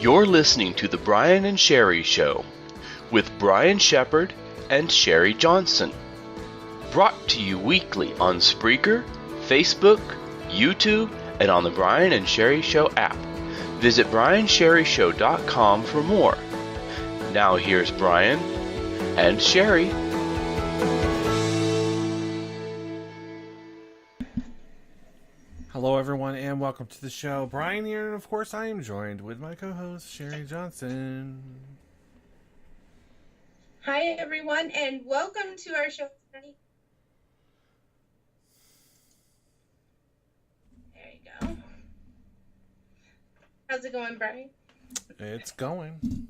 You're listening to The Brian and Sherri Show with Brian Shepherd and Sherri Johnson. Brought to you weekly on Spreaker, Facebook, YouTube, and on the Brian and Sherri Show app. Visit briansherrishow.com for more. Now here's Brian and Sherri. Hello everyone and welcome to the show. Brian here, and of course I am joined with my co-host Sherri Johnson. Hi everyone and welcome to our show. There you go. How's it going, Brian? It's going.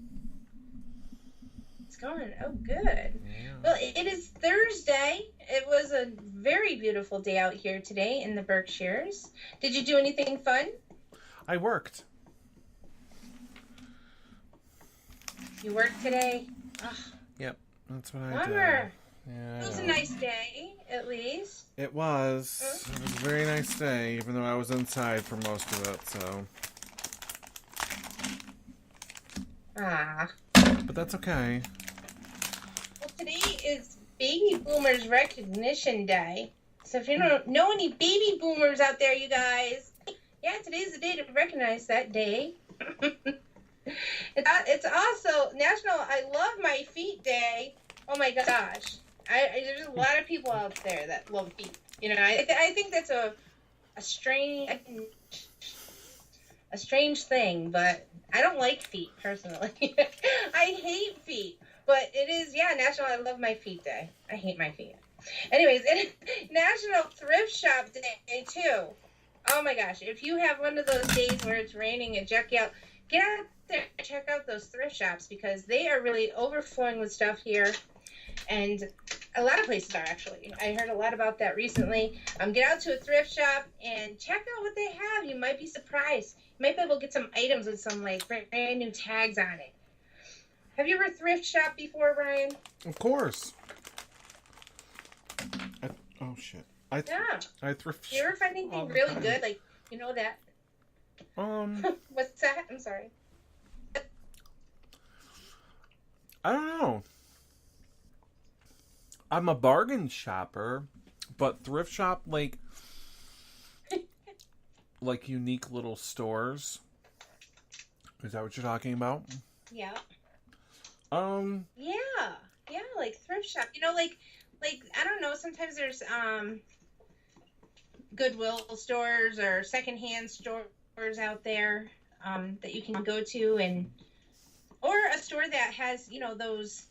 It's going. Oh, good. Yeah. Well, it is Thursday. It was a very beautiful day out here today in the Berkshires. Did you do anything fun? I worked. You worked today? Ugh. Yep, that's what I Bummer. did. Yeah, it was a nice day, at least. It was. It was a very nice day, even though I was inside for most of it, so. But that's okay. Well, today is Baby Boomers Recognition Day. So if you don't know any baby boomers out there, you guys, yeah, today's the day to recognize that day. It's also National I Love My Feet Day. Oh my gosh. There's a lot of people out there that love feet. You know, I think that's a strange thing, but I don't like feet personally. I hate feet, but it is, National I Love My Feet Day. I hate my feet. Anyways, it's National Thrift Shop Day too. Oh my gosh, if you have one of those days where it's raining and get out there and check out those thrift shops because they are really overflowing with stuff here. And a lot of places are actually. I heard a lot about that recently. Get out to a thrift shop and check out what they have. You might be surprised. You might be able to get some items with some like brand new tags on it. Have you ever thrift shopped before, Brian? Of course. Oh shit. I thrift. You ever find anything really good? Like, you know that? What's that? I'm sorry. I don't know. I'm a bargain shopper, but thrift shop like unique little stores. Is that what you're talking about? Yeah. Yeah, like thrift shop. You know, like I don't know. Sometimes there's Goodwill stores or secondhand stores out there that you can go to, or a store that has those.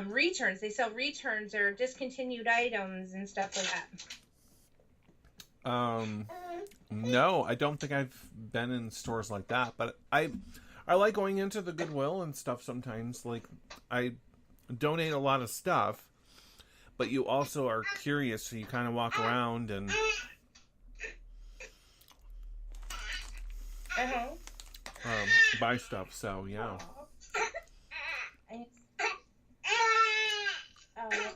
Returns. They sell returns or discontinued items and stuff like that. No, I don't think I've been in stores like that, but I like going into the Goodwill and stuff sometimes. Like, I donate a lot of stuff, but you also are curious, so you kind of walk around and buy stuff. So yeah.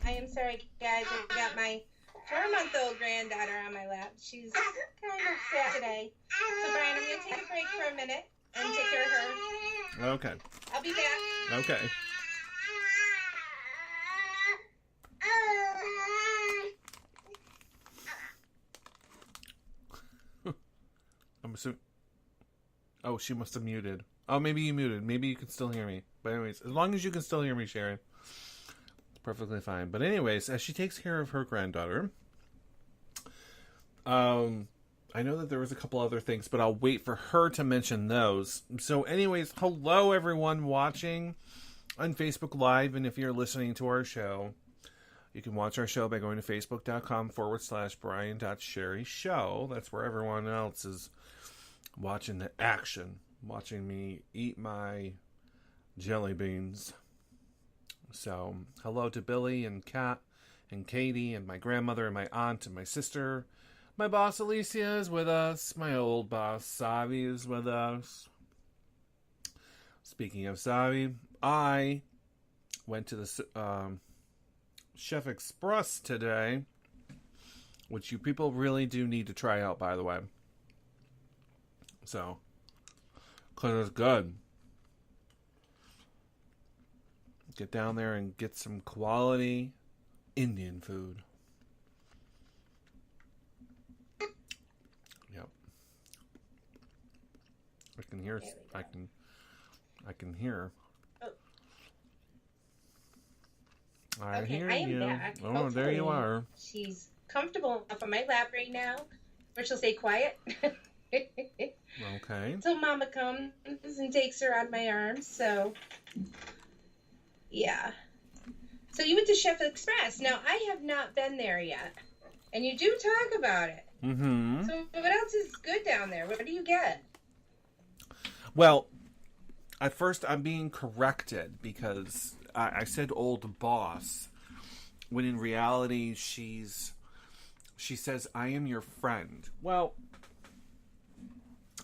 I am sorry, guys. I got my 4-month-old granddaughter on my lap. She's kind of sad today. So, Brian, I'm going to take a break for a minute and take care of her. Okay. I'll be back. Okay. I'm assuming... Oh, she must have muted. Oh, maybe you muted. Maybe you can still hear me. But anyways, as long as you can still hear me, Sharon, it's perfectly fine. But anyways, as she takes care of her granddaughter, I know that there was a couple other things, but I'll wait for her to mention those. So anyways, hello everyone watching on Facebook Live, and if you're listening to our show, you can watch our show by going to facebook.com/Brian.Sherri show. That's where everyone else is watching the action, watching me eat my jelly beans. So, hello to Billy and Kat and Katie and my grandmother and my aunt and my sister. My boss Alicia is with us. My old boss Savi is with us. Speaking of Savi, I went to the Chef Express today, which you people really do need to try out, by the way. So, because it's good. Get down there and get some quality Indian food. Yep. I can hear. I can hear. Oh. I hear I am you. back. Oh, Hopefully there you are. She's comfortable enough on my lap right now, where she'll stay quiet. Okay. Until Mama comes and takes her out of my arms. So, yeah. So you went to Chef Express. Now, I have not been there yet. And you do talk about it. Mm-hmm. So what else is good down there? What do you get? Well, at first I'm being corrected because I said old boss, when in reality she says, I am your friend. Well,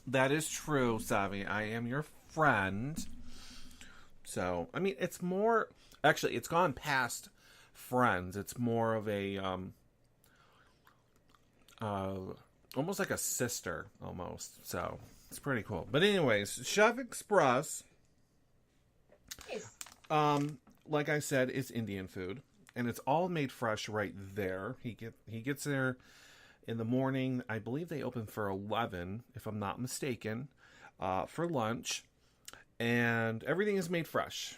that is true, Savi. I am your friend. So, I mean, it's more... Actually, it's gone past friends. It's more of a... almost like a sister, almost. So, it's pretty cool. But anyways, Chef Express, like I said, is Indian food. And it's all made fresh right there. He gets there in the morning. I believe they open for 11, if I'm not mistaken, for lunch. And everything is made fresh.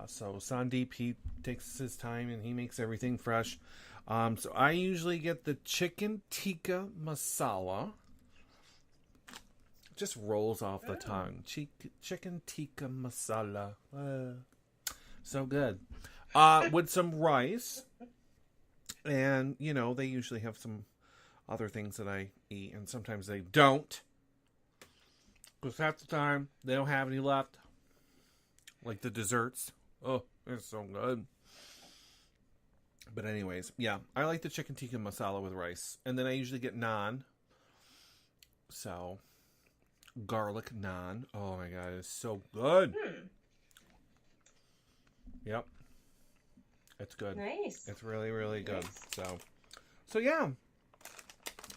So Sandeep, he takes his time and he makes everything fresh. So I usually get the chicken tikka masala. It just rolls off the tongue. Chicken tikka masala. So good. With some rice. And, you know, they usually have some other things that I eat, and sometimes they don't. Because half the time, they don't have any left. Like the desserts. Oh, it's so good. But anyways, yeah. I like the chicken tikka masala with rice. And then I usually get naan. So, garlic naan. Oh my god, it's so good. Yep. It's good. Nice. It's really, really good. Nice. So yeah.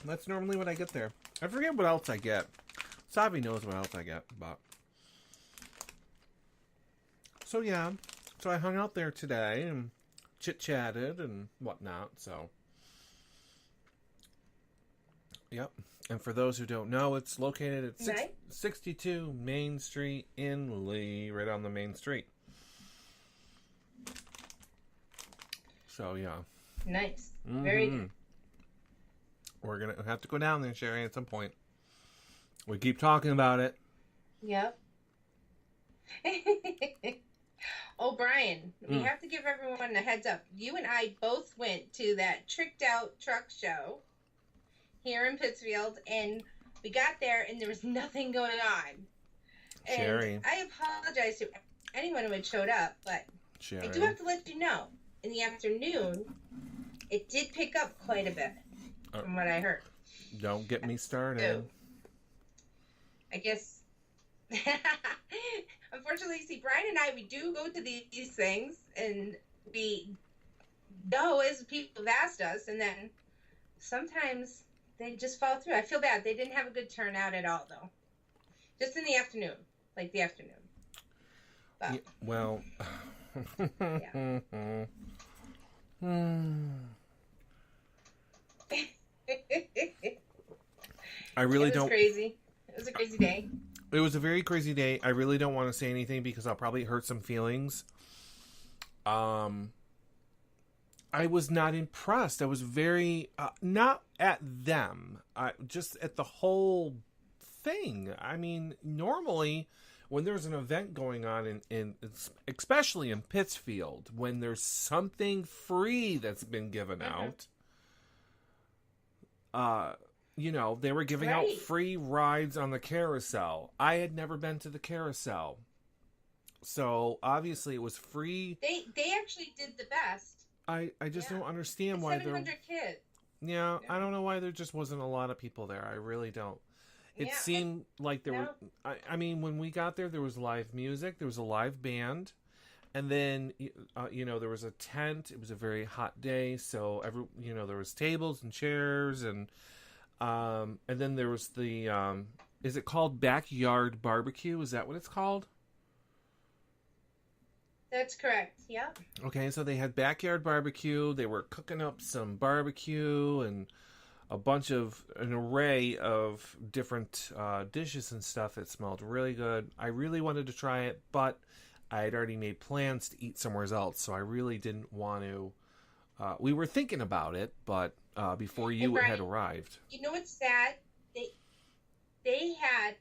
That's normally what I get there. I forget what else I get. Savi knows what else I get, but... So yeah. So I hung out there today and chit-chatted and whatnot, so... Yep. And for those who don't know, it's located at 62 Main Street in Lee, right on the main street. So, yeah. Nice. Very good. We're going to have to go down there, Sherri, at some point. We keep talking about it. Yep. Oh, Brian, we have to give everyone a heads up. You and I both went to that Tricked Out truck show here in Pittsfield, and we got there, and there was nothing going on. And Sherri. I apologize to anyone who had showed up, but Sherri. I do have to let you know, in the afternoon, it did pick up quite a bit, from what I heard. Don't get me started. So, I guess, unfortunately, see, Brian and I, we do go to these things, and we go as people have asked us, and then sometimes they just fall through. I feel bad. They didn't have a good turnout at all, though. Just in the afternoon, like the afternoon. But, yeah, well... yeah. I really It was don't... crazy. It was a crazy day. It was a very crazy day. I really don't want to say anything because I'll probably hurt some feelings. I was not impressed. I was very... not at them. Just at the whole thing. I mean, normally... when there's an event going on in especially in Pittsfield, when there's something free that's been given out, you know, they were giving out free rides on the carousel. I had never been to the carousel. So obviously it was free. They actually did the best. I just don't understand why 700 kids. Yeah, I don't know why there just wasn't a lot of people there. I really don't. It seemed like there were... I mean, when we got there was live music. There was a live band. And then, there was a tent. It was a very hot day, so there was tables and chairs, and then there was the, is it called backyard barbecue? Is that what it's called? That's correct. Yep. Okay, so they had backyard barbecue. They were cooking up some barbecue and an array of different dishes and stuff. It smelled really good. I really wanted to try it, but I had already made plans to eat somewhere else, so I really didn't want to. We were thinking about it, but before you had arrived. You know what's sad? They had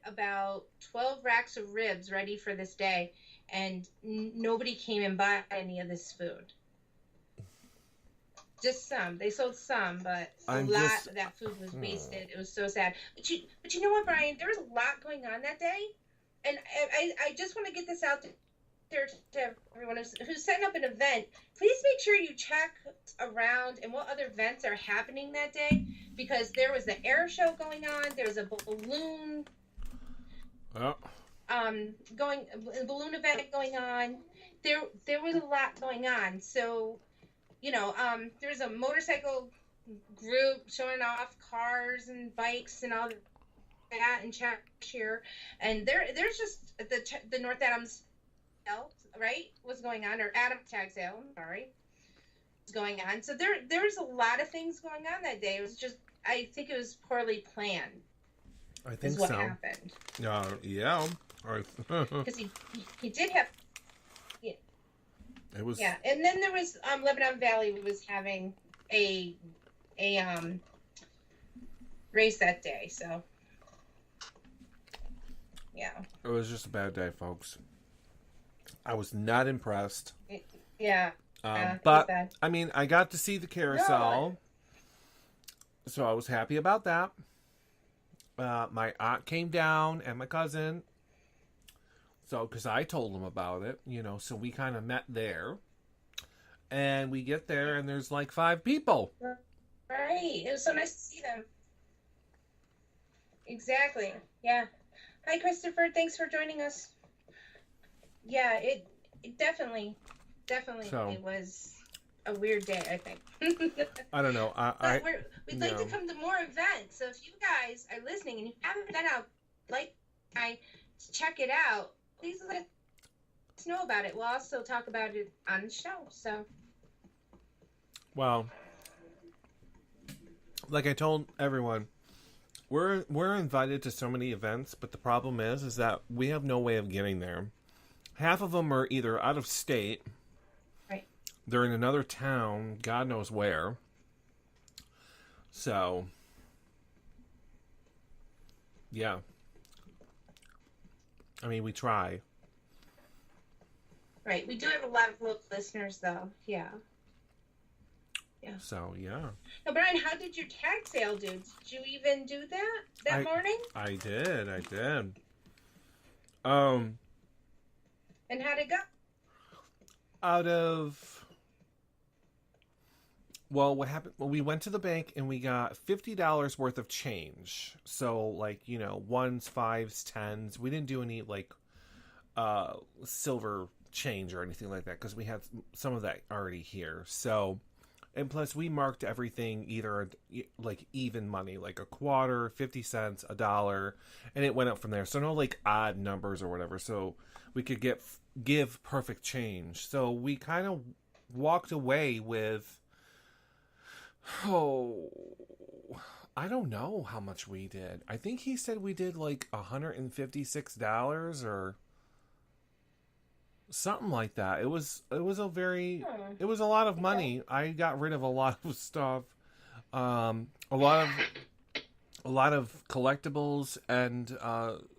about 12 racks of ribs ready for this day, and nobody came and bought any of this food. Just some. They sold some, but a lot of that food was wasted. It was so sad. But you know what, Brian? There was a lot going on that day, and I just want to get this out there to everyone who's setting up an event. Please make sure you check around and what other events are happening that day, because there was the air show going on. There was a balloon balloon event going on. There was a lot going on. So, there was a motorcycle group showing off cars and bikes and all that in Cheshire, and there's just the North Adams sale, right, was going on, or Adams tag sale, sorry, was going on. So there's a lot of things going on that day. It was just, I think it was poorly planned. I think is what so. happened. Yeah. Because he did have. It was. Yeah, and then there was Lebanon Valley was having a race that day, so yeah. It was just a bad day, folks. I was not impressed. But I mean, I got to see the carousel, so I was happy about that. My aunt came down and my cousin. So, because I told them about it, so we kind of met there. And we get there, and there's like 5 people. Right. It was so nice to see them. Exactly. Yeah. Hi, Christopher. Thanks for joining us. Yeah, it definitely it was a weird day, I think. I don't know. We'd like to come to more events. So if you guys are listening and you haven't been out, check it out. Please let us know about it. We'll also talk about it on the show. So, well, like I told everyone, we're invited to so many events, but the problem is that we have no way of getting there. Half of them are either out of state, right? They're in another town, God knows where. So, yeah. I mean, we try. Right. We do have a lot of local listeners, though. Yeah. Yeah. So, yeah. Now, Brian, how did your tag sale do? Did you even do that morning? I did. And how'd it go? What happened? Well, we went to the bank and we got $50 worth of change. So, ones, fives, tens. We didn't do any, silver change or anything like that because we had some of that already here. So, and plus we marked everything either, even money, like a quarter, 50 cents, $1, and it went up from there. So, no, odd numbers or whatever. So, we could give perfect change. So, we kind of walked away with... I don't know how much we did. I think he said we did $156 or something like that. It was a lot of money. I got rid of a lot of stuff. A lot of collectibles and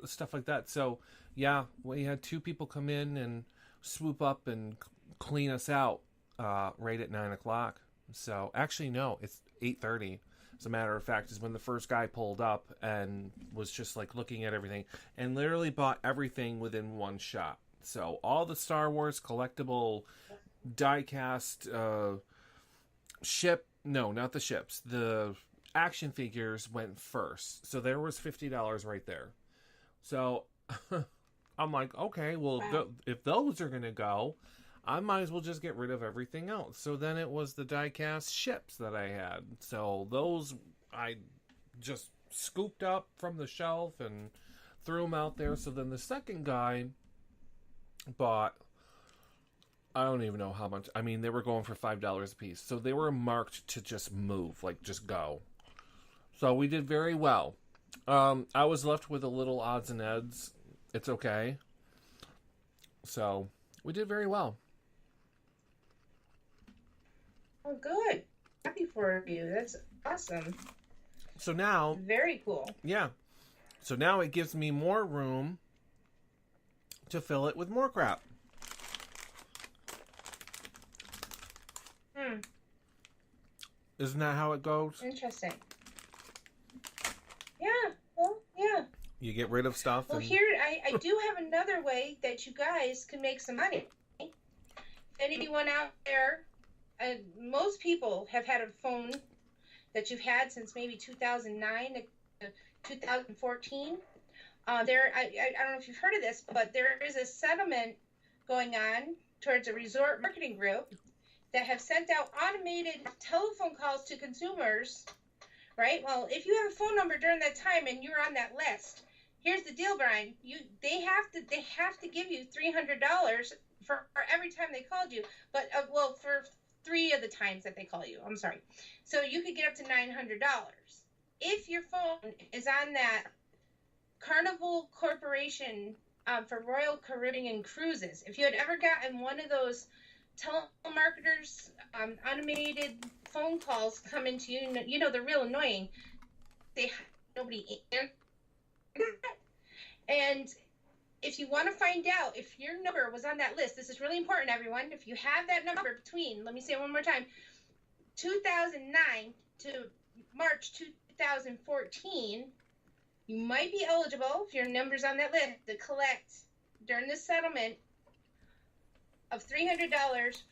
stuff like that. So, yeah, we had 2 people come in and swoop up and clean us out right at 9 o'clock. So, actually, no, it's 8:30. As a matter of fact, is when the first guy pulled up and was just looking at everything and literally bought everything within one shot. So, all the Star Wars collectible die-cast not the ships, the action figures went first. So, there was $50 right there. So, I'm like, okay, well, Wow. if those are going to go, I might as well just get rid of everything else. So then it was the die-cast ships that I had. So those I just scooped up from the shelf and threw them out there. So then the second guy bought, I don't even know how much. I mean, they were going for $5 a piece. So they were marked to just move, like just go. So we did very well. I was left with a little odds and ends. It's okay. So we did very well. Oh, good. Happy for you. That's awesome. So now, Very cool. yeah. So now it gives me more room to fill it with more crap. Isn't that how it goes? Interesting. Yeah. Well, yeah. You get rid of stuff. Well, And... here I do have another way that you guys can make some money. Anyone out there, most people have had a phone that you've had since maybe 2009 to 2014. I don't know if you've heard of this, but there is a settlement going on towards a resort marketing group that have sent out automated telephone calls to consumers, right? Well, if you have a phone number during that time and you're on that list, here's the deal, Brian. They have to give you $300 for every time they called you, but for 3 of the times that they call you. I'm sorry. So you could get up to $900 if your phone is on that Carnival Corporation for Royal Caribbean Cruises. If you had ever gotten one of those telemarketers automated phone calls coming to you, you know they're real annoying. Nobody answered. And if you want to find out if your number was on that list, this is really important, everyone. If you have that number between, let me say it one more time, 2009 to March 2014, you might be eligible, if your number's on that list, to collect during the settlement of $300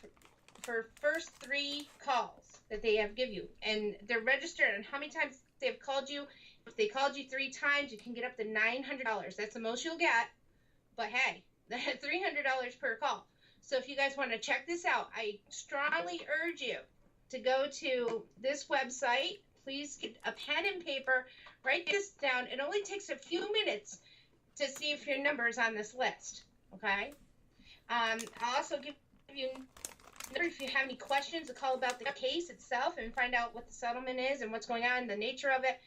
for first 3 calls that they have give you. And they're registered on how many times they have called you. If they called you 3 times, you can get up to $900. That's the most you'll get. But hey, that's $300 per call. So if you guys want to check this out, I strongly urge you to go to this website. Please get a pen and paper, write this down. It only takes a few minutes to see if your number is on this list, okay? I'll also give you, if you have any questions, a call about the case itself and find out what the settlement is and what's going on, the nature of it.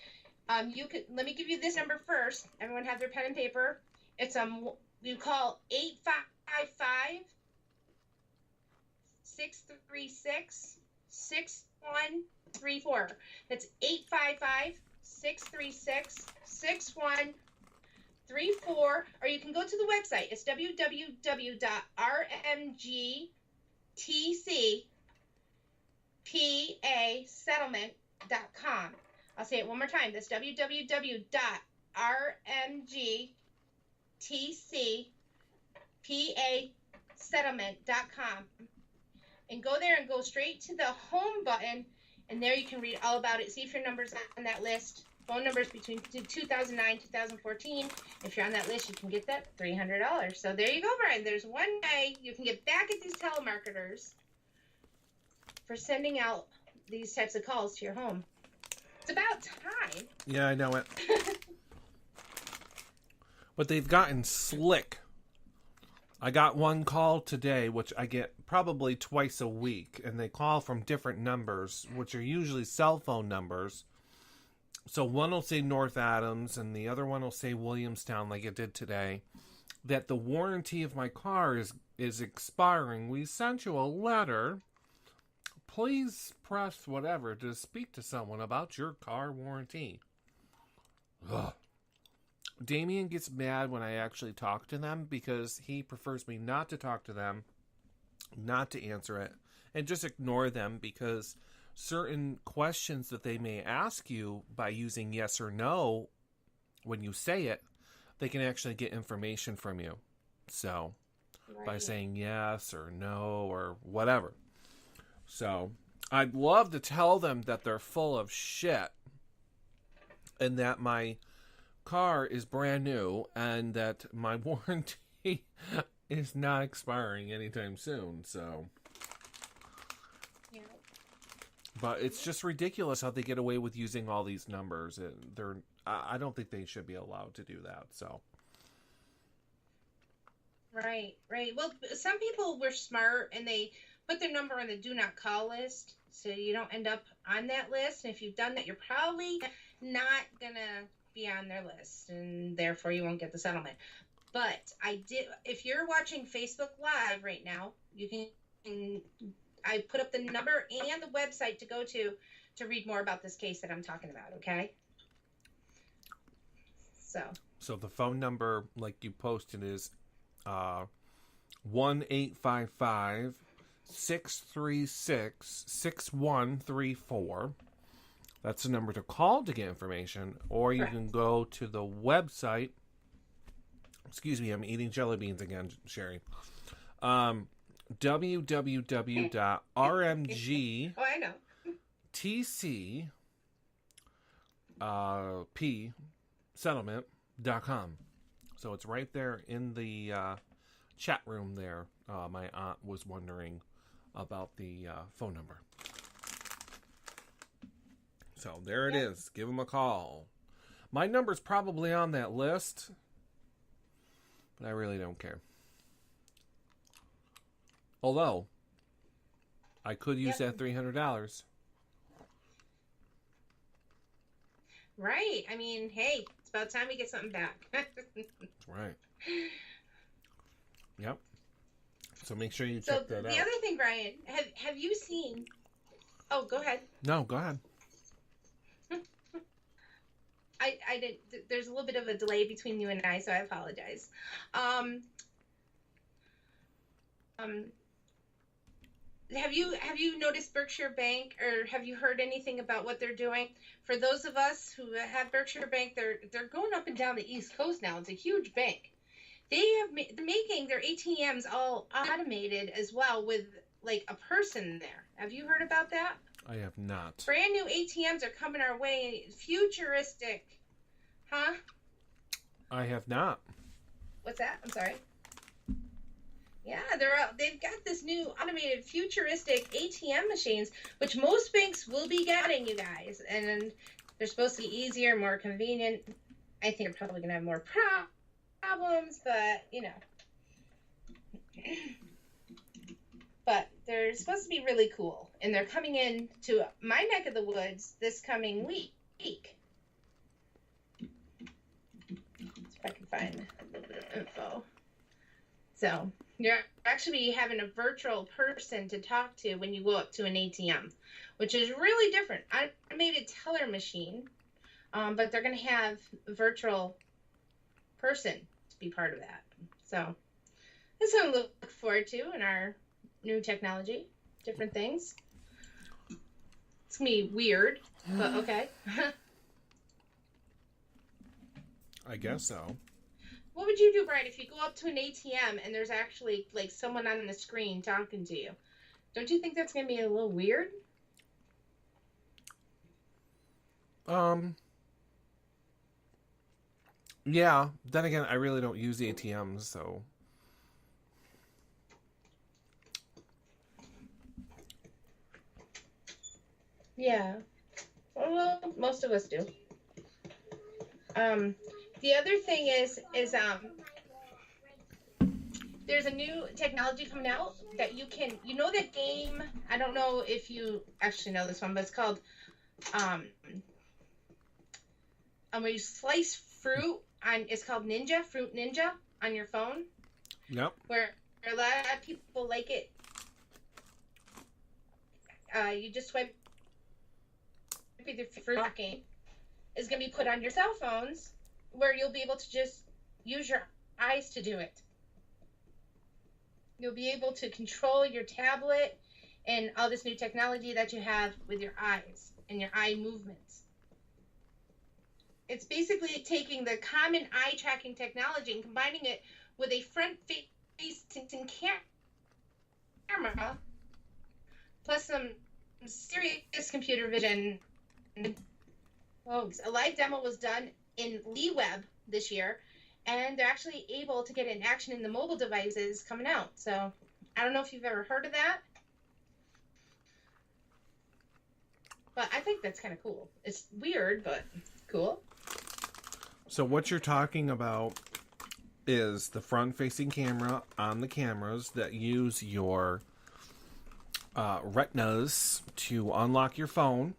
Let me give you this number first. Everyone have their pen and paper. It's you call 855-636-6134. That's 855-636-6134. Or you can go to the website. It's www.rmgtcpasettlement.com. I'll say it one more time. That's www.rmgtcpasettlement.com. And go there and go straight to the home button, and there you can read all about it. See if your number's on that list. Phone numbers between 2009 2014. If you're on that list, you can get that $300. So there you go, Brian. There's one way you can get back at these telemarketers for sending out these types of calls to your home. It's about time. Yeah, I know it. But they've gotten slick. I got one call today, which I get probably twice a week, and they call from different numbers, which are usually cell phone numbers. So one will say North Adams, and the other one will say Williamstown, like it did today, that the warranty of my car is expiring. We sent you a letter. Please press whatever to speak to someone about your car warranty. Ugh. Damien gets mad when I actually talk to them because he prefers me not to talk to them, not to answer it, and just ignore them because certain questions that they may ask you by using yes or no, when you say it, they can actually get information from you. So, by saying yes or no or whatever. So, I'd love to tell them that they're full of shit and that my car is brand new and that my warranty is not expiring anytime soon, so. Yeah. But it's just ridiculous how they get away with using all these numbers. I don't think they should be allowed to do that, so. Right. Well, some people were smart and they put their number on the do not call list, so you don't end up on that list. And if you've done that, you're probably not gonna be on their list, and therefore you won't get the settlement. But if you're watching Facebook Live right now, you can, I put up the number and the website to go to read more about this case that I'm talking about, okay? So the phone number, like you posted, is 1-855-636-6134. That's the number to call to get information, or you can go to the website. Excuse me, I'm eating jelly beans again, Sherry. www.rmgtc Oh, I know. settlement.com. So it's right there in the chat room there. My aunt was wondering about the phone number. So there it is. Give them a call. My number's probably on that list, but I really don't care. Although, I could use that $300. Right. I mean, hey, it's about time we get something back. Right. Yep. So make sure you check that out. The other thing, Brian, have you seen... Oh, go ahead. No, go ahead. I did. There's a little bit of a delay between you and I, so I apologize. Have you noticed Berkshire Bank, or have you heard anything about what they're doing? For those of us who have Berkshire Bank, they're going up and down the East Coast now. It's a huge bank. They're making their ATMs all automated as well, with like a person there. Have you heard about that? I have not. Brand new ATMs are coming our way. Futuristic. Huh? I have not. What's that? I'm sorry. Yeah, they've got this new automated futuristic ATM machines, which most banks will be getting, you guys. And they're supposed to be easier, more convenient. I think they're probably going to have more problems, but, you know. But they're supposed to be really cool. And they're coming in to my neck of the woods this coming week. If I can find the info. So you're actually having a virtual person to talk to when you go up to an ATM, which is really different. I made a teller machine, but they're going to have a virtual person to be part of that. So that's something to look forward to in our new technology, different things. It's going to be weird, but okay. I guess so. What would you do, Brian, if you go up to an ATM and there's actually like someone on the screen talking to you? Don't you think that's going to be a little weird? Yeah. Then again, I really don't use ATMs, so. Yeah. Well, most of us do. The other thing is there's a new technology coming out that you can, you know, that game, I don't know if you actually know this one, but it's called, where you slice fruit it's called Fruit Ninja on your phone. Yep. Where a lot of people like it. You just swipe the fruit game is going to be put on your cell phones, where you'll be able to just use your eyes to do it. You'll be able to control your tablet and all this new technology that you have with your eyes and your eye movements. It's basically taking the common eye tracking technology and combining it with a front-facing camera, plus some serious computer vision. Folks, a live demo was done in Lee Web this year, and they're actually able to get an action in the mobile devices coming out. So I don't know if you've ever heard of that, but I think that's kind of cool. It's weird, but cool. So what you're talking about is the front-facing camera on the cameras that use your retinas to unlock your phone.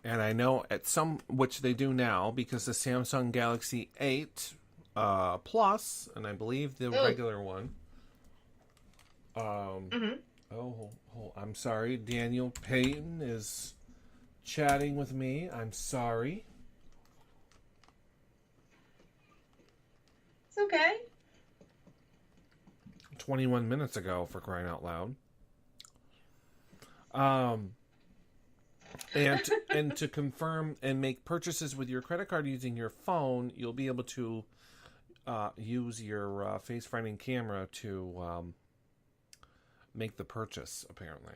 And I know which they do now, because the Samsung Galaxy 8 Plus, and I believe the regular one. I'm sorry. Daniel Payton is chatting with me. I'm sorry. It's okay. 21 minutes ago, for crying out loud. And to confirm and make purchases with your credit card using your phone, you'll be able to use your face-finding camera to make the purchase, apparently,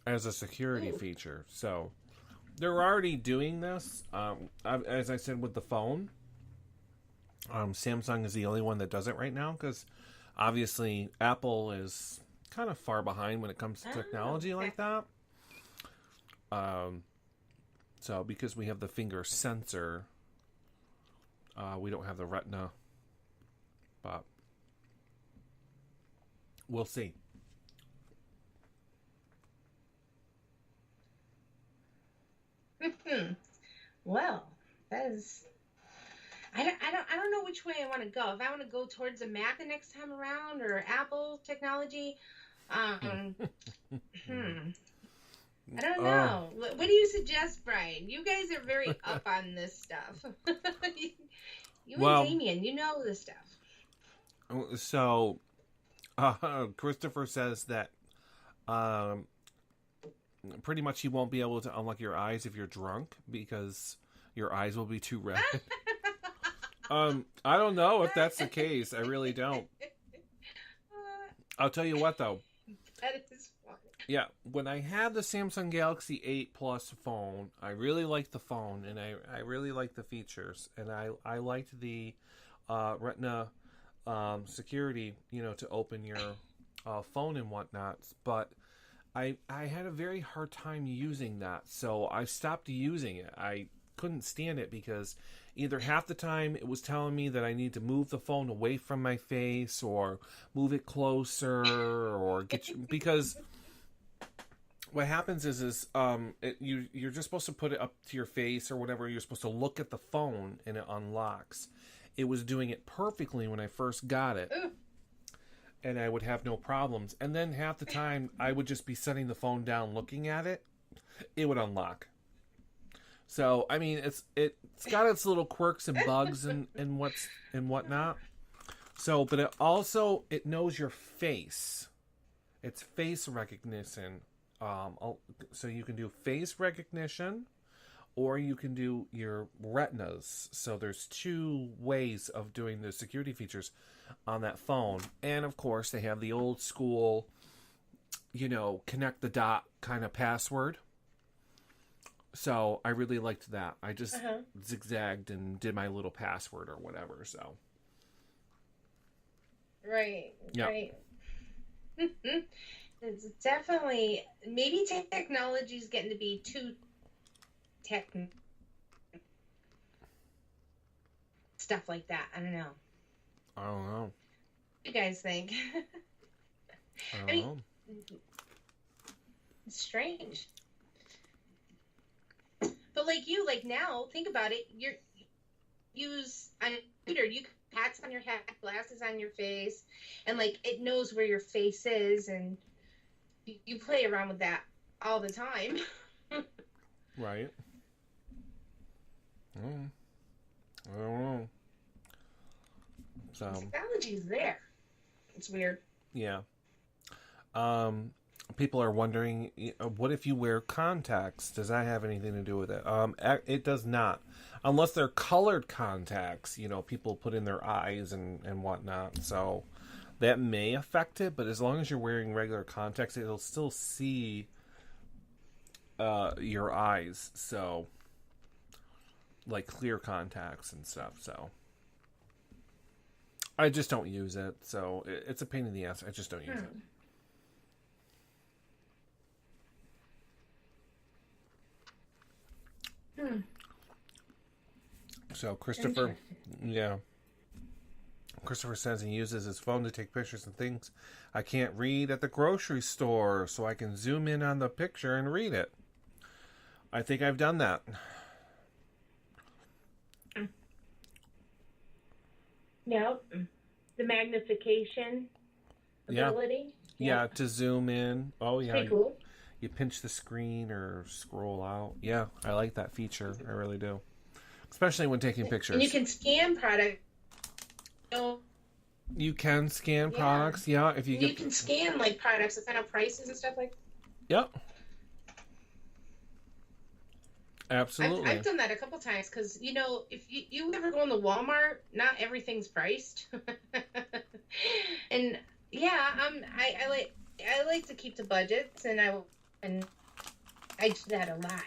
as a security feature. So they're already doing this. As I said, with the phone, Samsung is the only one that does it right now, because obviously Apple is kind of far behind when it comes to technology like that. So because we have the finger sensor, we don't have the retina, but we'll see. Well, that is. I don't know which way I want to go. If I want to go towards a Mac the next time around, or Apple technology, I don't know. What do you suggest, Brian? You guys are very up on this stuff. You and Damien, you know this stuff. So, Christopher says that pretty much you won't be able to unlock your eyes if you're drunk, because your eyes will be too red. I don't know if that's the case. I really don't. I'll tell you what, though. That is funny. Yeah, when I had the Samsung Galaxy 8 Plus phone, I really liked the phone, and I really liked the features, and I liked the Retina security, to open your phone and whatnot, but I had a very hard time using that, so I stopped using it. I couldn't stand it, because either half the time it was telling me that I need to move the phone away from my face, or move it closer, or because what happens is you're just supposed to put it up to your face or whatever. You're supposed to look at the phone and it unlocks. It was doing it perfectly when I first got it, and I would have no problems. And then half the time I would just be setting the phone down, looking at it. It would unlock. So, I mean, it's got its little quirks and bugs and whatnot. So, but it knows your face. It's face recognition. So you can do face recognition, or you can do your retinas. So there's two ways of doing the security features on that phone. And of course, they have the old school, connect the dot kind of password. So I really liked that. I just zigzagged and did my little password or whatever. So right, yeah. Right. It's definitely, maybe technology is getting to be too stuff like that. I don't know. What do you guys think? I don't know. It's strange. But like now, think about it. You use on a computer, you hats on your head, glasses on your face, and it knows where your face is, and you play around with that all the time. Right. I don't know. So technology's there. It's weird. Yeah. People are wondering, what if you wear contacts? Does that have anything to do with it? It does not. Unless they're colored contacts, people put in their eyes and whatnot. So that may affect it, but as long as you're wearing regular contacts, it'll still see your eyes. So like clear contacts and stuff. So I just don't use it. So it's a pain in the ass. I just don't use it. So Christopher says he uses his phone to take pictures and things I can't read at the grocery store, so I can zoom in on the picture and read it. I think I've done that. Yep. The magnification ability. Yeah, to zoom in. Oh, yeah. Pretty cool. You pinch the screen or scroll out. Yeah, I like that feature. I really do. Especially when taking pictures. And you can scan products. You can scan products, yeah. If you can scan like products to find out prices and stuff like that. Yep. Absolutely. I've done that a couple times because if you ever go in the Walmart, not everything's priced. And I like to keep the budgets, and I do that a lot.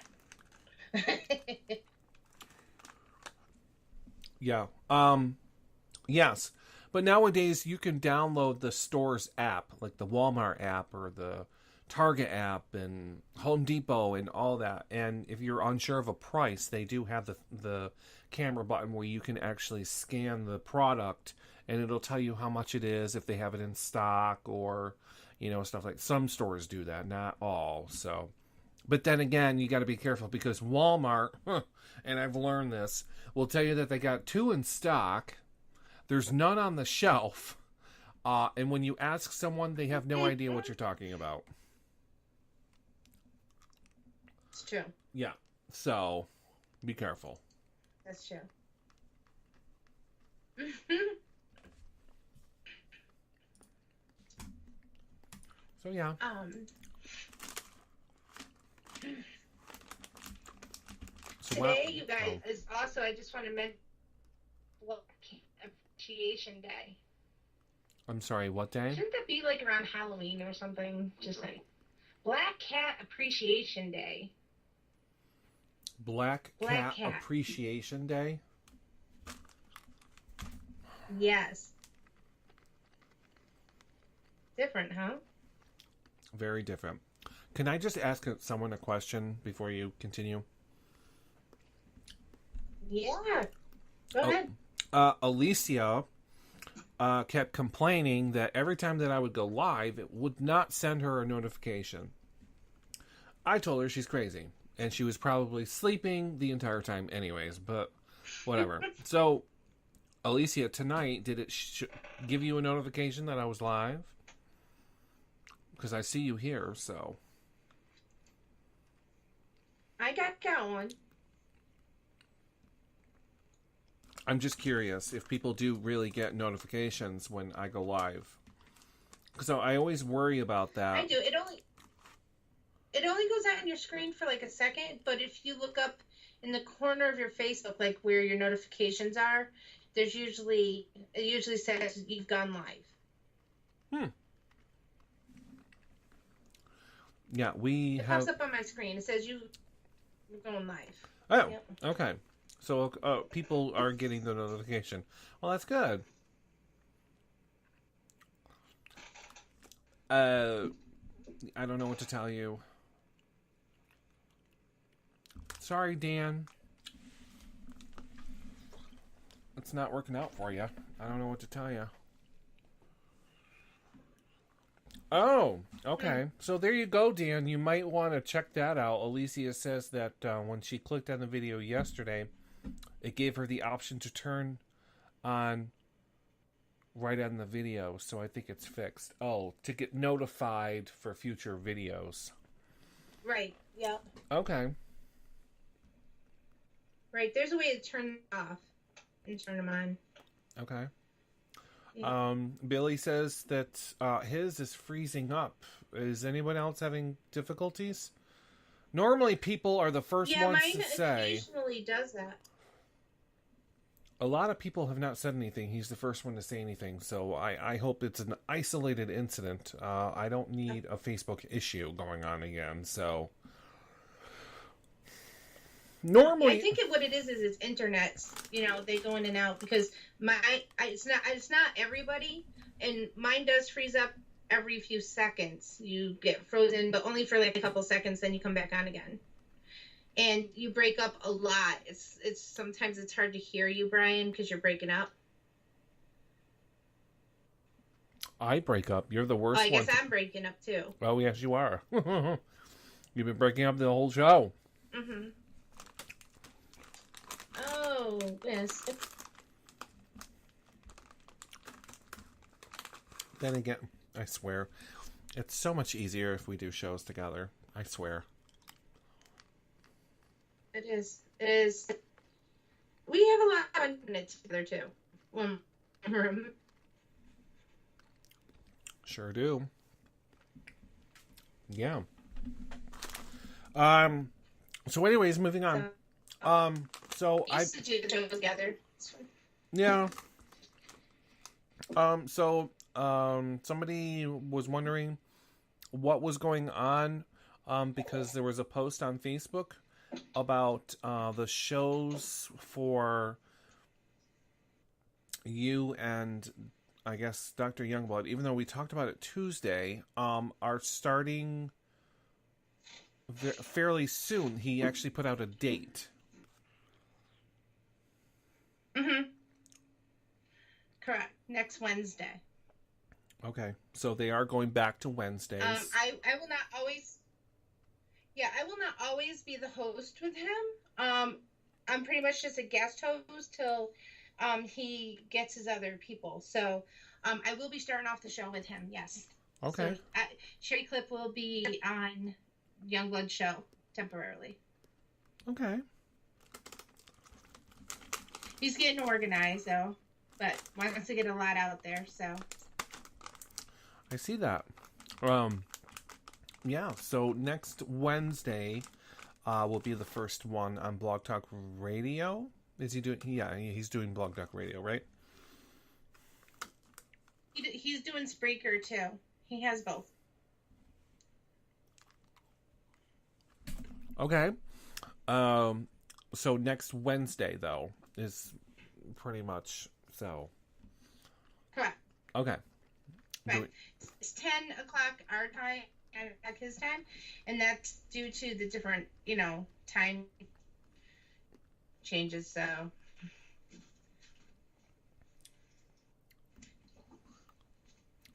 Yeah. Yes. But nowadays you can download the store's app, like the Walmart app or the Target app and Home Depot and all that. And if you're unsure of a price, they do have the camera button where you can actually scan the product and it'll tell you how much it is, if they have it in stock, or stuff like some stores do that, not all. So, but then again, you got to be careful because Walmart, and I've learned this, will tell you that they got 2 in stock. There's none on the shelf. And when you ask someone, they have no idea what you're talking about. It's true. Yeah. So, be careful. That's true. So, yeah. Today, you guys, is also, I just want to mention, Appreciation Day. I'm sorry, what day? Shouldn't that be like around Halloween or something? Just like Black Cat Appreciation Day. Black Cat Appreciation Day? Yes. Different, huh? Very different. Can I just ask someone a question before you continue? Yeah. Go ahead. Alicia kept complaining that every time that I would go live, it would not send her a notification. I told her she's crazy, and she was probably sleeping the entire time anyways, but whatever. So, Alicia, tonight, did it give you a notification that I was live? Because I see you here, so. I got one. I'm just curious if people do really get notifications when I go live. So I always worry about that. I do. It only goes out on your screen for like a second, but if you look up in the corner of your Facebook, like where your notifications are, it usually says you've gone live. Yeah, it pops up on my screen. It says you're going live. Oh, yep. Okay. So people are getting the notification. Well, that's good. I don't know what to tell you. Sorry, Dan. It's not working out for you. I don't know what to tell you. Oh, okay. So there you go, Dan. You might want to check that out. Alicia says that when she clicked on the video yesterday, it gave her the option to turn on right on the video. So I think it's fixed. Oh, to get notified for future videos. Right. Yeah. Okay. Right. There's a way to turn them off and turn them on. Okay. Yeah. Billy says that his is freezing up. Is anyone else having difficulties? Normally, people are the first ones to say. Yeah, mine occasionally does that. A lot of people have not said anything. He's the first one to say anything, so I hope it's an isolated incident. I don't need a Facebook issue going on again, so. Normally, I think what it is it's internet. You know, they go in and out because it's not everybody, and mine does freeze up every few seconds. You get frozen, but only for like a couple seconds, then you come back on again. And you break up a lot. It's sometimes it's hard to hear you, Brian, because you're breaking up. I break up. You're the worst one. I guess I'm breaking up too. Oh, yes, you are. You've been breaking up the whole show. Mm-hmm. Oh, yes. Then again, I swear, it's so much easier if we do shows together. I swear. It is. It is. We have a lot of minutes together too. One room. Sure do. Yeah. So anyways, moving on. So we used to do the show together. Yeah. Somebody was wondering what was going on, because there was a post on Facebook about the shows for you and I guess Dr. Youngblood, even though we talked about it Tuesday, are starting fairly soon. He actually put out a date. Mm-hmm. Correct. Next Wednesday. Okay, so they are going back to Wednesdays. I will not always. Yeah, I will not always be the host with him. I'm pretty much just a guest host till he gets his other people. So I will be starting off the show with him. Yes. Okay. So, Sherry Clip will be on Youngblood show temporarily. Okay. He's getting organized though, but wants to get a lot out there. So. I see that. Yeah, so next Wednesday will be the first one on Blog Talk Radio. Is he doing? Yeah, he's doing Blog Talk Radio, right? He's doing Spreaker too. He has both. Okay. So next Wednesday though is pretty much so. Correct. Okay. Right. It's 10 o'clock our time at his time, and that's due to the different, time changes. So.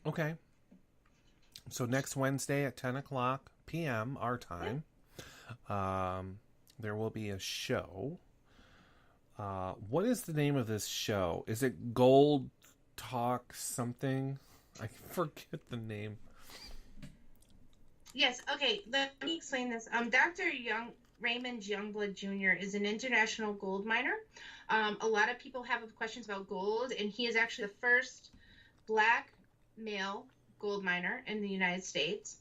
Okay. So next Wednesday at 10 o'clock p.m. our time, there will be a show. What is the name of this show? Is it Gold Talk something? I forget the name. Yes, okay, let me explain this. Dr. Raymond Youngblood Jr. is an international gold miner. A lot of people have questions about gold, and he is actually the first black male gold miner in the United States.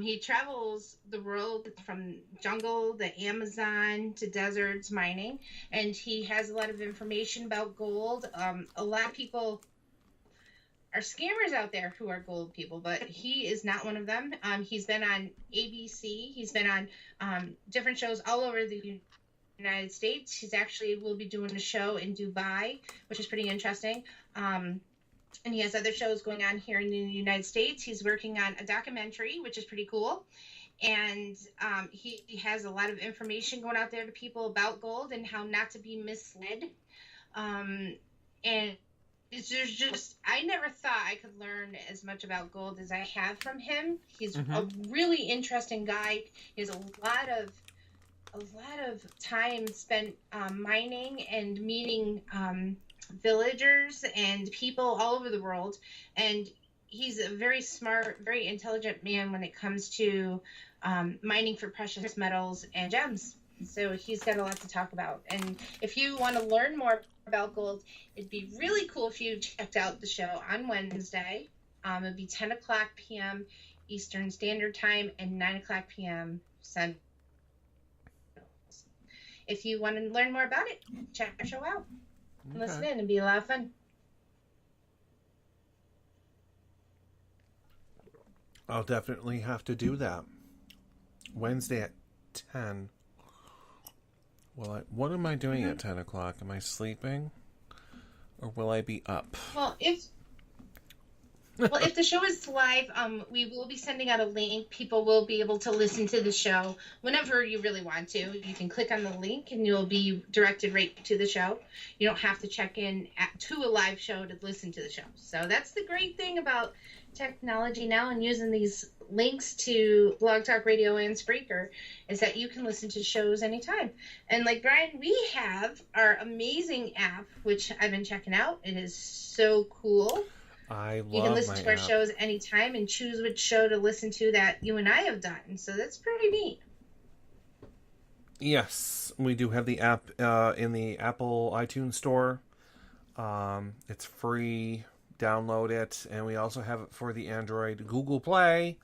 He travels the world from jungle, the Amazon, to deserts mining, and he has a lot of information about gold. A lot of people are scammers out there who are gold people, but he is not one of them. He's been on ABC. He's been on different shows all over the United States. He's actually will be doing a show in Dubai, which is pretty interesting. And he has other shows going on here in the United States. He's working on a documentary, which is pretty cool. And he has a lot of information going out there to people about gold and how not to be misled. And there's just, I never thought I could learn as much about gold as I have from him. He's a really interesting guy. He has a lot of time spent mining and meeting villagers and people all over the world. And he's a very smart, very intelligent man when it comes to mining for precious metals and gems. So he's got a lot to talk about. And if you want to learn more about gold, it'd be really cool if you checked out the show on Wednesday. It'd be 10 o'clock p.m. Eastern Standard Time and 9 o'clock p.m. Central. If you want to learn more about it, check our show out. Okay. Listen in. It'd be a lot of fun. I'll definitely have to do that. Wednesday at 10. Well, what am I doing at 10 o'clock? Am I sleeping? Or will I be up? Well, if the show is live, we will be sending out a link. People will be able to listen to the show whenever you really want to. You can click on the link and you'll be directed right to the show. You don't have to check in to a live show to listen to the show. So that's the great thing about technology now and using these links to Blog Talk Radio and Spreaker is that you can listen to shows anytime. And like Brian, we have our amazing app, which I've been checking out. It is so cool. You can listen to our shows anytime and choose which show to listen to that you and I have done. So that's pretty neat. Yes, we do have the app in the Apple iTunes store. It's free. Download it. And we also have it for the Android Google Play.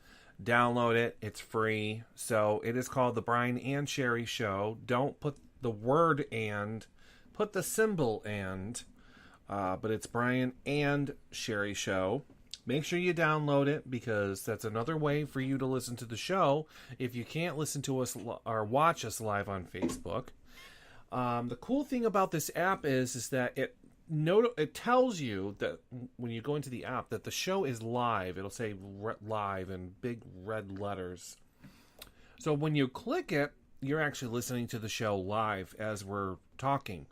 Download it. It's free. So it is called the Brian and Sherri Show. Don't put the word and. Put the symbol and. But it's Brian and Sherri Show. Make sure you download it because that's another way for you to listen to the show if you can't listen to us or watch us live on Facebook. The cool thing about this app is that it tells you that when you go into the app that the show is live. It'll say live in big red letters. So when you click it, you're actually listening to the show live as we're talking.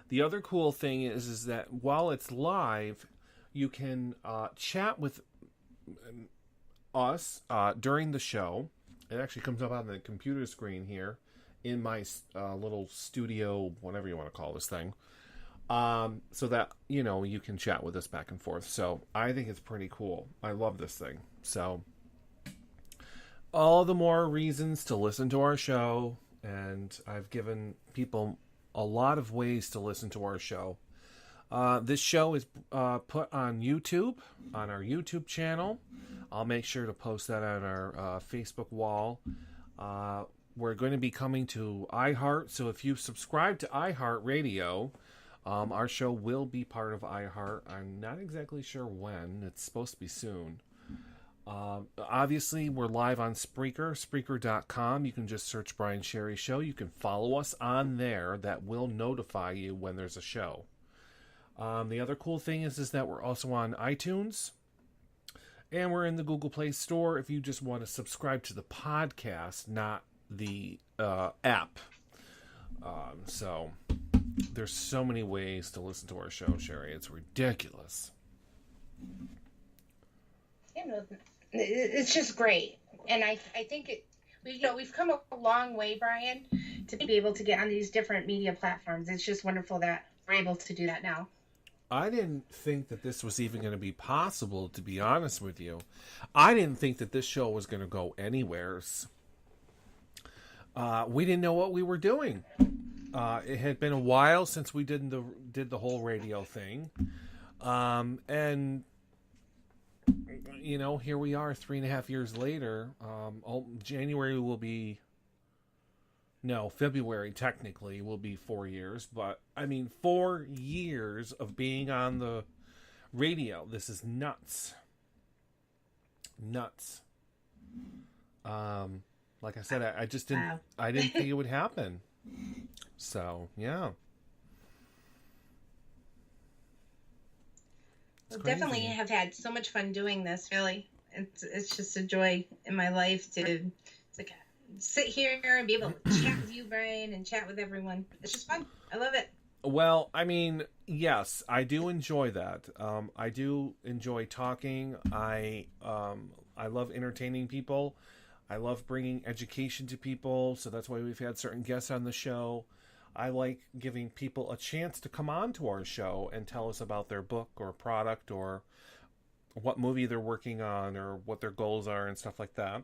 The other cool thing is that while it's live, you can chat with us during the show. It actually comes up on the computer screen here in my little studio, whatever you want to call this thing, so that, you can chat with us back and forth. So I think it's pretty cool. I love this thing. So all the more reasons to listen to our show, and I've given people a lot of ways to listen to our show. This show is put on YouTube, on our YouTube channel. I'll make sure to post that on our Facebook wall. We're going to be coming to iHeart, so if you subscribe to iHeartRadio, our show will be part of iHeart. I'm not exactly sure when. It's supposed to be soon. Obviously, we're live on Spreaker, Spreaker.com. You can just search Brian Sherri Show. You can follow us on there. That will notify you when there's a show. The other cool thing is that we're also on iTunes. And we're in the Google Play Store if you just want to subscribe to the podcast, not the app. So there's so many ways to listen to our show, Sherri. It's ridiculous. It's just great, and I think we've come a long way, Brian, to be able to get on these different media platforms. It's just wonderful that we're able to do that now. I didn't think that this was even going to be possible, to be honest with you. I didn't think that this show was going to go anywheres. We didn't know what we were doing. It had been a while since we did the whole radio thing, and here we are 3.5 years later. February technically will be 4 years, but 4 years of being on the radio. This is nuts. Like I said, I just didn't. Wow. I didn't think it would happen. So yeah. Well, definitely have had so much fun doing this. Really, it's just a joy in my life to sit here and be able to chat with you, Brian, and chat with everyone. It's just fun. I love it. Well, yes, I do enjoy that. I do enjoy talking. I love entertaining people. I love bringing education to people. So that's why we've had certain guests on the show. I like giving people a chance to come on to our show and tell us about their book or product or what movie they're working on or what their goals are and stuff like that.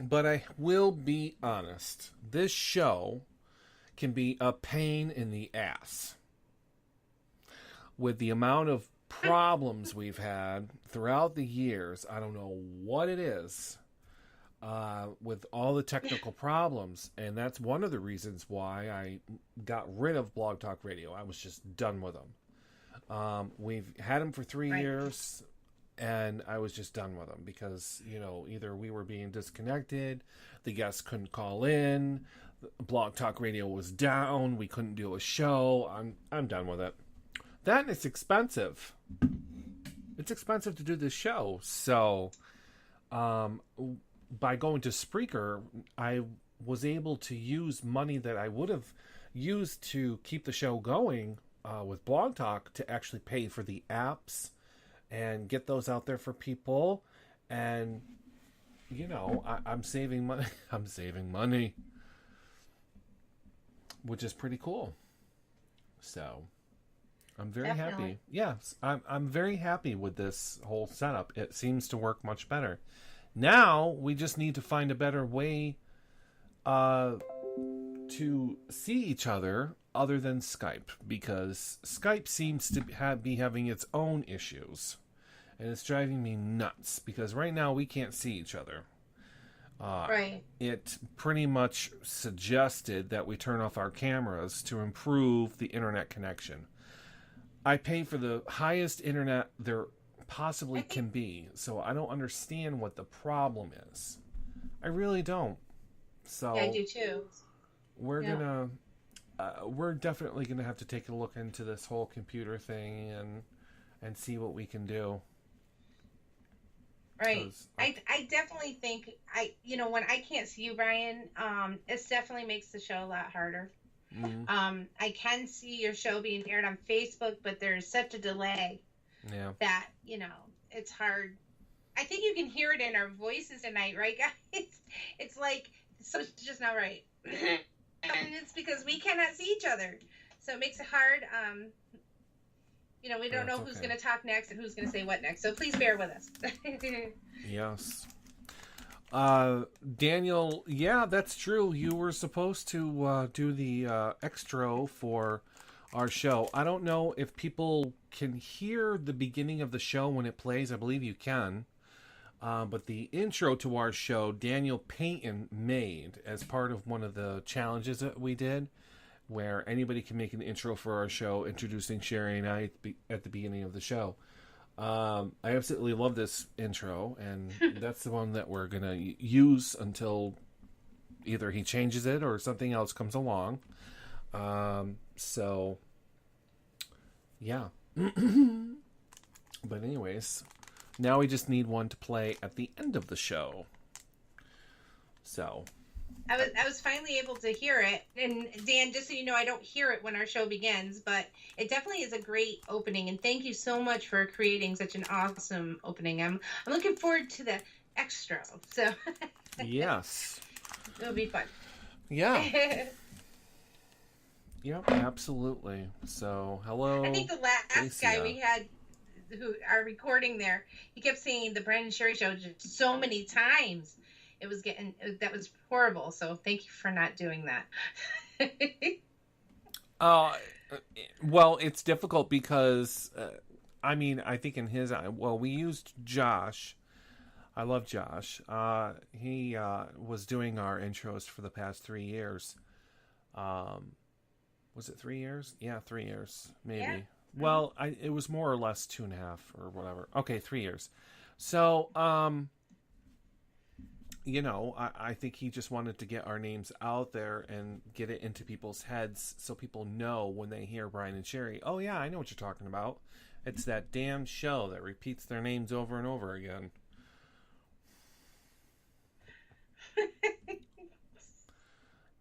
But I will be honest, this show can be a pain in the ass. With the amount of problems we've had throughout the years, I don't know what it is. With all the technical problems, and that's one of the reasons why I got rid of Blog Talk Radio. I was just done with them. We've had them for 3 years, and I was just done with them because, either we were being disconnected, the guests couldn't call in, Blog Talk Radio was down. We couldn't do a show. I'm done with it. Then it's expensive. It's expensive to do this show. So, by going to Spreaker, I was able to use money that I would have used to keep the show going with Blog Talk to actually pay for the apps and get those out there for people. And, you know, I'm saving money. I'm saving money, which is pretty cool. So I'm very happy. Yes, I'm very happy with this whole setup. It seems to work much better. Now we just need to find a better way to see each other than Skype, because Skype seems to be having its own issues, and it's driving me nuts because right now we can't see each other. Right. It pretty much suggested that we turn off our cameras to improve the internet connection. I pay for the highest internet there possibly can be, so I don't understand what the problem is. I really don't. So yeah, I do too. We're definitely gonna have to take a look into this whole computer thing and see what we can do. Right. I definitely think when I can't see you, Brian, it definitely makes the show a lot harder. Mm-hmm. I can see your show being aired on Facebook, but there's such a delay that, it's hard. I think you can hear it in our voices tonight, right, guys? It's like, so it's just not right. And it's because we cannot see each other. So it makes it hard. We don't know who's going to talk next and who's going to say what next. So please bear with us. Yes. Daniel, yeah, that's true. You were supposed to do the extra for our show. I don't know if people can hear the beginning of the show when it plays. I believe you can. But the intro to our show, Daniel Payton made as part of one of the challenges that we did, where anybody can make an intro for our show, introducing Sherri and I at the beginning of the show. I absolutely love this intro, and that's the one that we're going to use until either he changes it or something else comes along. So, yeah. But anyways, now we just need one to play at the end of the show. So I was finally able to hear it, and Dan, just so you know, I don't hear it when our show begins, but it definitely is a great opening, and thank you so much for creating such an awesome opening. I'm looking forward to the extra. So yes, it'll be fun. Yeah. Yep, absolutely. So hello. I think the last guy we had who are recording there, he kept saying the Brian and Sherri show just so many times. That was horrible. So thank you for not doing that. Well, it's difficult because, I think in his eye, we used Josh. I love Josh. He was doing our intros for the past 3 years. Was it 3 years? Yeah, 3 years, maybe. Yeah. Well, it was more or less 2.5 or whatever. Okay, 3 years. So, I think he just wanted to get our names out there and get it into people's heads so people know when they hear Brian and Sherri, oh yeah, I know what you're talking about. It's that damn show that repeats their names over and over again.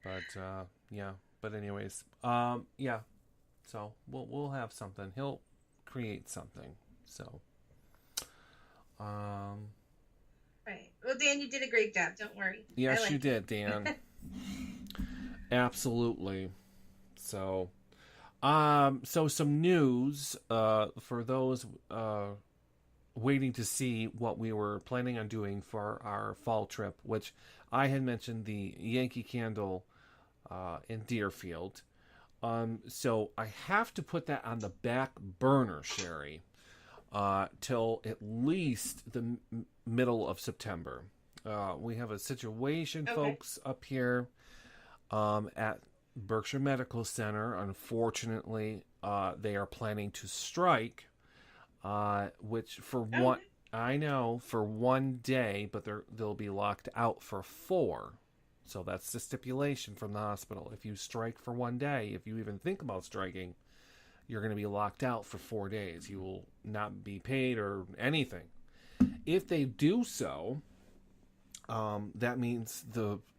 But, yeah. But anyways, yeah. So we'll have something. He'll create something. So, right. Well, Dan, you did a great job. Don't worry. Yes, you did, Dan. Absolutely. So, so some news for those waiting to see what we were planning on doing for our fall trip, which I had mentioned the Yankee Candle in Deerfield. So I have to put that on the back burner, Sherri, till at least the middle of September. We have a situation, folks, up here at Berkshire Medical Center. Unfortunately, they are planning to strike, which for one day, but they'll be locked out for 4. So that's the stipulation from the hospital. If you strike for one day, if you even think about striking, you're going to be locked out for 4 days. You will not be paid or anything. If they do so, that means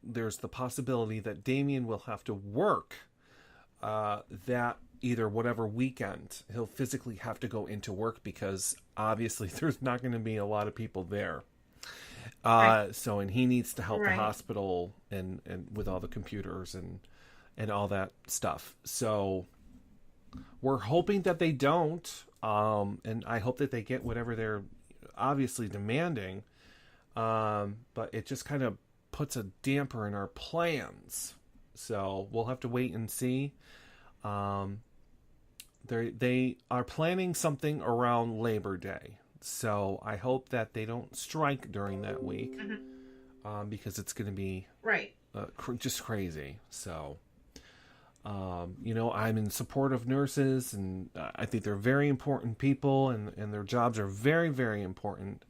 there's the possibility that Damien will have to work that either whatever weekend. He'll physically have to go into work because obviously there's not going to be a lot of people there. Right. So, and he needs to help the Right. hospital and with all the computers and all that stuff. So we're hoping that they don't. And I hope that they get whatever they're obviously demanding. But it just kind of puts a damper in our plans. So we'll have to wait and see. They are planning something around Labor Day. So I hope that they don't strike during that week, because it's going to be Right. just crazy. So, I'm in support of nurses, and I think they're very important people, and their jobs are very, very important.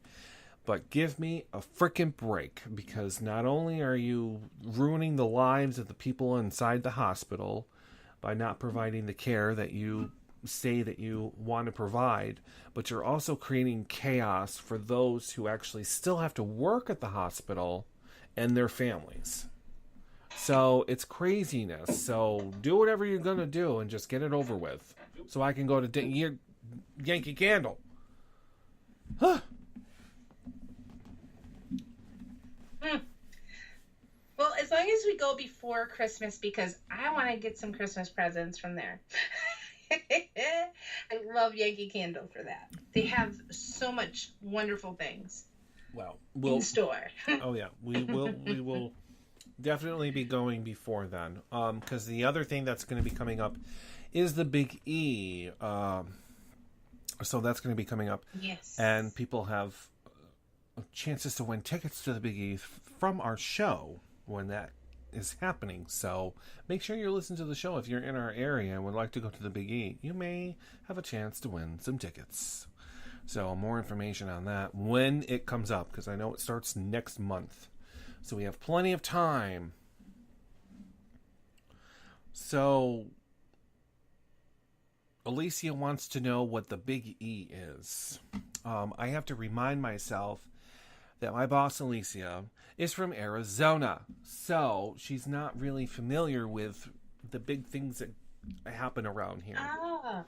But give me a frickin' break, because not only are you ruining the lives of the people inside the hospital by not providing the care that you say that you want to provide, but you're also creating chaos for those who actually still have to work at the hospital and their families. So it's craziness. So do whatever you're going to do and just get it over with, so I can go to Yankee Candle. Huh. Well, as long as we go before Christmas, because I want to get some Christmas presents from there. I love Yankee Candle for that. They have so much wonderful things in store. Oh yeah, we will definitely be going before then. Because the other thing that's going to be coming up is the Big E. So that's going to be coming up. Yes. And people have chances to win tickets to the Big E from our show when that is happening. So make sure you're listening to the show. If you're in our area and would like to go to the Big E, you may have a chance to win some tickets. So more information on that when it comes up, because I know it starts next month. So we have plenty of time. So Alicia wants to know what the Big E is. I have to remind myself that my boss, Alicia, is from Arizona. So she's not really familiar with the big things that happen around here. Ah.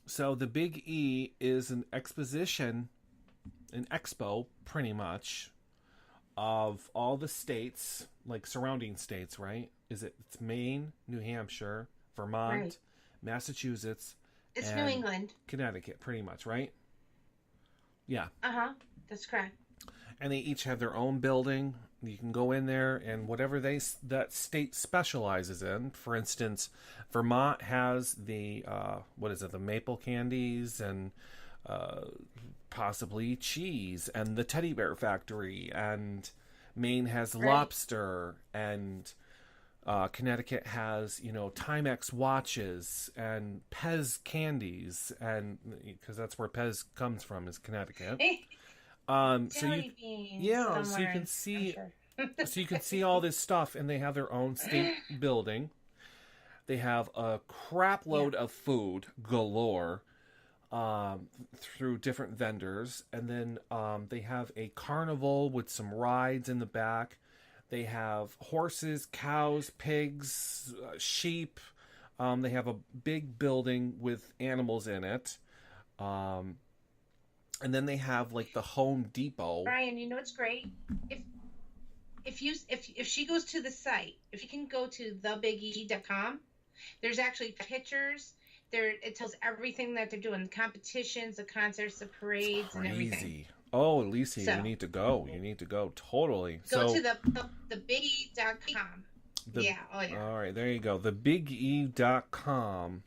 So the Big E is an exposition, an expo, pretty much, of all the states, like surrounding states, right? It's Maine, New Hampshire, Vermont, Right. Massachusetts, It's and New England. Connecticut, pretty much, right? Yeah. That's correct. And they each have their own building. You can go in there, and whatever that state specializes in. For instance, Vermont has the the maple candies and possibly cheese and the teddy bear factory, and Maine has lobster, and Connecticut has Timex watches and Pez candies, and because that's where Pez comes from, is Connecticut. So you can see so you can see all this stuff, and they have their own state building. They have a crap load of food galore through different vendors, and then they have a carnival with some rides in the back. They have horses, cows, pigs, sheep. They have a big building with animals in it. And then they have like the Home Depot. Brian, you know what's great? If she goes to the site, if you can go to thebige.com, there's actually pictures. It tells everything that they're doing, the competitions, the concerts, the parades, and everything. Oh, Alicia, you need to go. You need to go. Totally. Go to thebige.com. All right, there you go. Thebige.com.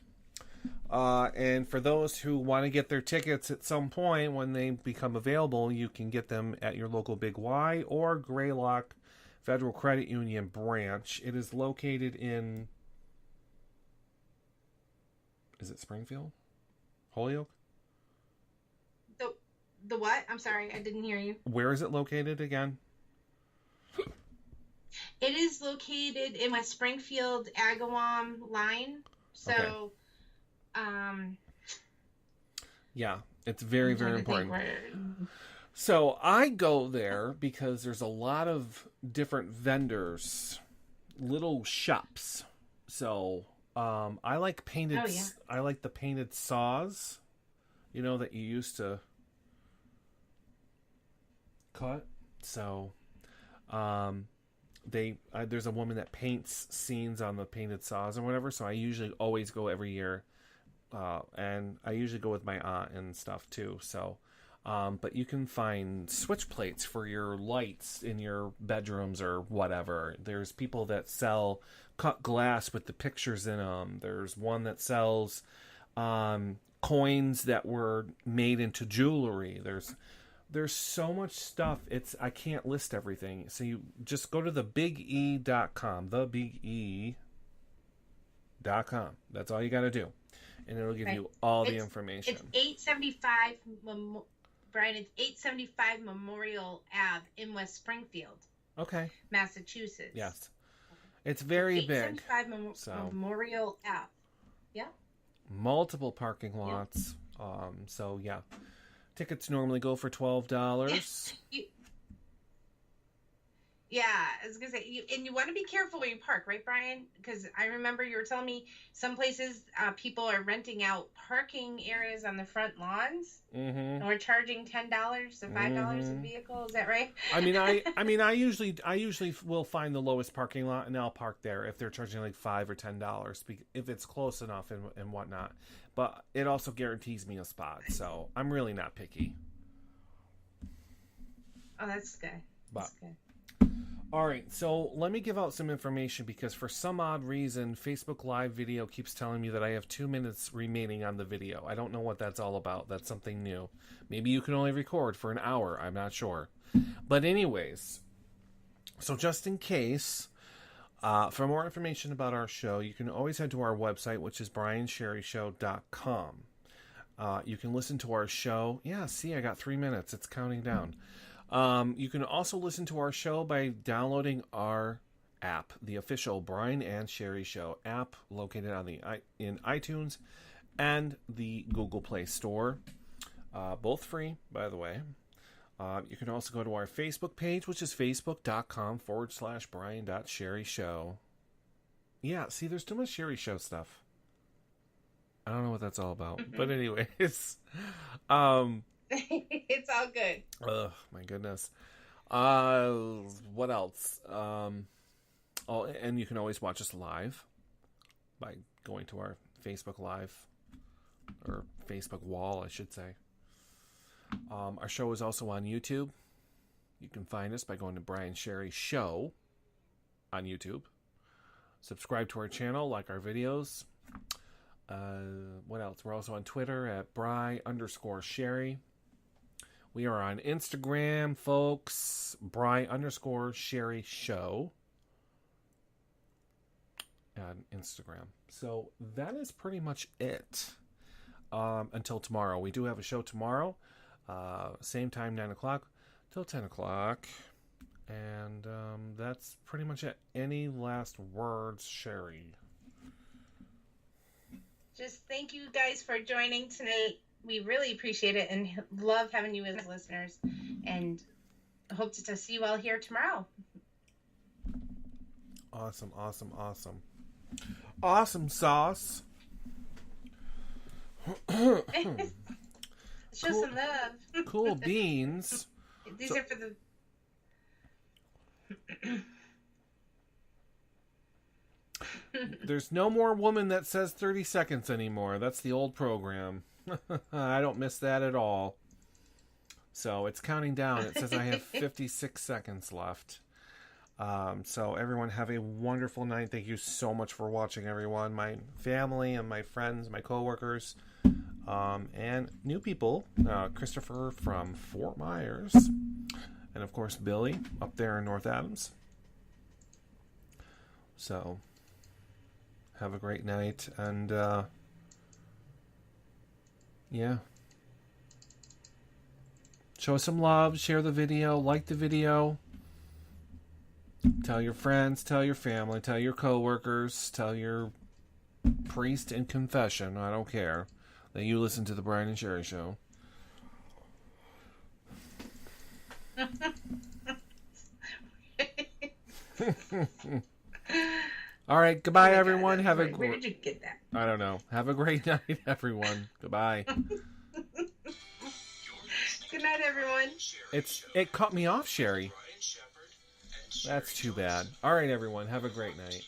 And for those who want to get their tickets at some point when they become available, you can get them at your local Big Y or Greylock Federal Credit Union branch. It is located in... Is it Springfield? Holyoke? The what? I'm sorry, I didn't hear you. Where is it located again? It is located in West Springfield, Agawam line. So, Okay. um, Yeah, it's very, I'm trying very to think important. where. So I go there because there's a lot of different vendors, little shops. So I like painted. Oh yeah. I like the painted saws, that you used to cut. So there's a woman that paints scenes on the painted saws and whatever. So I usually always go every year, and I usually go with my aunt and stuff too. So. But you can find switch plates for your lights in your bedrooms or whatever. There's people that sell cut glass with the pictures in them. There's one that sells coins that were made into jewelry. There's so much stuff. I can't list everything. So you just go to thebige.com, thebige.com. That's all you got to do. And it'll give you all the information. It's 875 Brian, it's 875 Memorial Ave in West Springfield. Okay. Massachusetts. Yes. It's very big. 875 Memorial Ave. Yeah. Multiple parking lots. Yeah. So yeah. Tickets normally go for $12. Yeah, I was gonna say, you want to be careful when you park, right, Brian? Because I remember you were telling me some places people are renting out parking areas on the front lawns, and we're charging $10 to $5 a vehicle. Is that right? I usually will find the lowest parking lot and I'll park there if they're charging like $5 or $10 if it's close enough and whatnot. But it also guarantees me a spot, so I'm really not picky. Oh, that's good. That's good. All right, so let me give out some information because for some odd reason, Facebook Live video keeps telling me that I have 2 minutes remaining on the video. I don't know what that's all about. That's something new. Maybe you can only record for an hour. I'm not sure. But anyways, so just in case, for more information about our show, you can always head to our website, which is briansherrishow.com. You can listen to our show. Yeah, see, I got 3 minutes. It's counting down. You can also listen to our show by downloading our app, the official Brian and Sherri Show app, located in iTunes and the Google Play Store. Both free, by the way. You can also go to our Facebook page, which is facebook.com/Brian.SherriShow. Yeah, see, there's too much Sherri Show stuff. I don't know what that's all about. But anyways, it's all good. Oh my goodness. What else? And you can always watch us live by going to our Facebook Live or Facebook wall, I should say. Our show is also on YouTube. You can find us by going to Brian Sherri Show on YouTube. Subscribe to our channel, like our videos. What else? We're also on Twitter at Bri_Sherri. We are on Instagram, folks. Bri_Sherri Show on Instagram. So that is pretty much it. Until tomorrow. We do have a show tomorrow. Same time, 9 o'clock till 10 o'clock. And that's pretty much it. Any last words, Sherri? Just thank you guys for joining tonight. We really appreciate it and love having you as listeners. And hope to see you all here tomorrow. Awesome, awesome, awesome. Awesome sauce. Show some love. Cool beans. These are for the... There's no more woman that says 30 seconds anymore. That's the old program. I don't miss that at all. So it's counting down. It says I have 56 seconds left. So everyone have a wonderful night. Thank you so much for watching, everyone. My family and my friends, my coworkers, and new people. Christopher from Fort Myers. And of course, Billy up there in North Adams. So have a great night. And yeah. Show us some love. Share the video. Like the video. Tell your friends, tell your family, tell your coworkers, tell your priest in confession, I don't care, that you listen to the Brian and Sherri Show. All right, goodbye, everyone. Have a where did you get that? I don't know. Have a great night, everyone. Goodbye. Good night, everyone. It cut me off, Sherri. That's too bad. All right, everyone. Have a great night.